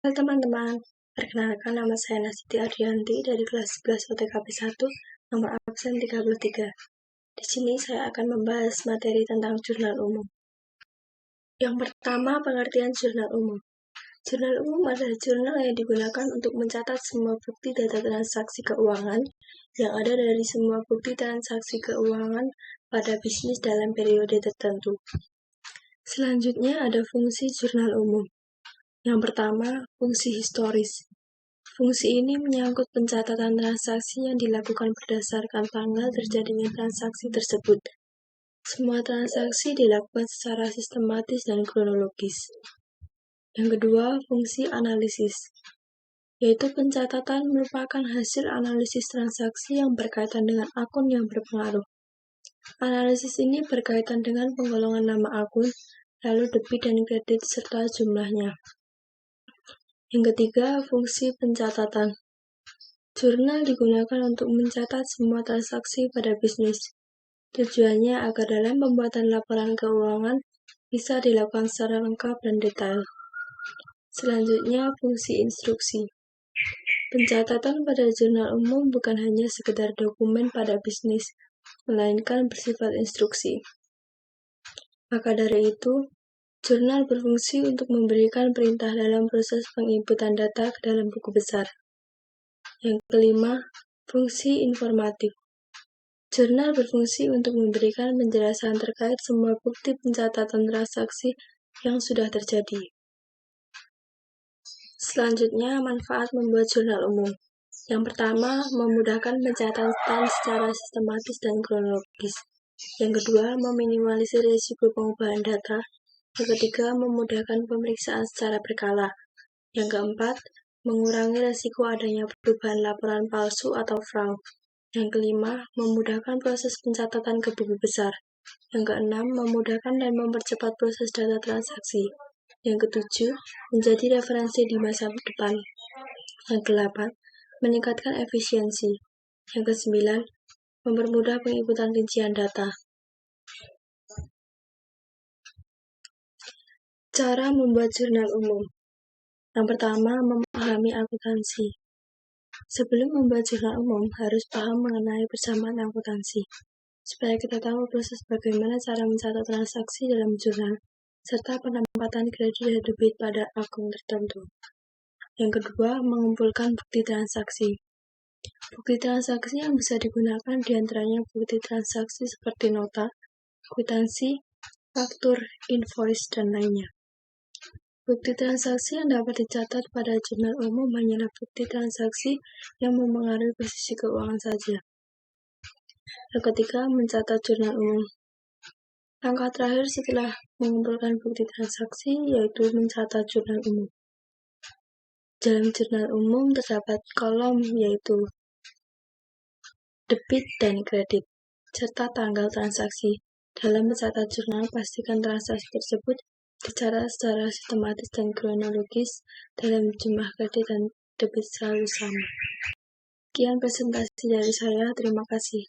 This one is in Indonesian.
Halo teman-teman, perkenalkan nama saya Nasiti Ardianti dari kelas 11 OTKP 1, nomor absen 33. Di sini saya akan membahas materi tentang jurnal umum. Yang pertama, pengertian jurnal umum. Jurnal umum adalah jurnal yang digunakan untuk mencatat semua bukti data transaksi keuangan yang ada dari semua bukti transaksi keuangan pada bisnis dalam periode tertentu. Selanjutnya ada fungsi jurnal umum. Yang pertama, fungsi historis. Fungsi ini menyangkut pencatatan transaksi yang dilakukan berdasarkan tanggal terjadinya transaksi tersebut. Semua transaksi dilakukan secara sistematis dan kronologis. Yang kedua, fungsi analisis, yaitu pencatatan merupakan hasil analisis transaksi yang berkaitan dengan akun yang berpengaruh. Analisis ini berkaitan dengan penggolongan nama akun, lalu debit dan kredit serta jumlahnya. Yang ketiga, fungsi pencatatan. Jurnal digunakan untuk mencatat semua transaksi pada bisnis. Tujuannya agar dalam pembuatan laporan keuangan bisa dilakukan secara lengkap dan detail. Selanjutnya, fungsi instruksi. Pencatatan pada jurnal umum bukan hanya sekedar dokumen pada bisnis, melainkan bersifat instruksi. Maka dari itu, jurnal berfungsi untuk memberikan perintah dalam proses penginputan data ke dalam buku besar. Yang kelima, fungsi informatif. Jurnal berfungsi untuk memberikan penjelasan terkait semua bukti pencatatan transaksi yang sudah terjadi. Selanjutnya, manfaat membuat jurnal umum. Yang pertama, memudahkan pencatatan secara sistematis dan kronologis. Yang kedua, meminimalisir risiko pengubahan data. Yang ketiga, memudahkan pemeriksaan secara berkala. Yang keempat, mengurangi risiko adanya perubahan laporan palsu atau fraud. Yang kelima, memudahkan proses pencatatan ke buku besar. Yang keenam, memudahkan dan mempercepat proses data transaksi. Yang ketujuh, menjadi referensi di masa depan. Yang kedelapan, meningkatkan efisiensi. Yang kesembilan, mempermudah penginputan rincian data. Cara membuat jurnal umum. Yang pertama, memahami akuntansi. Sebelum membuat jurnal umum, harus paham mengenai persamaan akuntansi, supaya kita tahu proses bagaimana cara mencatat transaksi dalam jurnal, serta penempatan kredit dan debit pada akun tertentu. Yang kedua, mengumpulkan bukti transaksi. Bukti transaksi yang bisa digunakan diantaranya bukti transaksi seperti nota, kwitansi, faktur, invoice, dan lainnya. Bukti transaksi yang dapat dicatat pada jurnal umum hanyalah bukti transaksi yang mempengaruhi posisi keuangan saja. Yang ketiga, mencatat jurnal umum. Langkah terakhir setelah mengumpulkan bukti transaksi yaitu mencatat jurnal umum. Dalam jurnal umum terdapat kolom yaitu debit dan kredit, serta tanggal transaksi. Dalam mencatat jurnal, pastikan transaksi tersebut dicatat secara sistematis dan kronologis dalam jumlah kredit dan debit selalu sama. Sekian presentasi dari saya, terima kasih.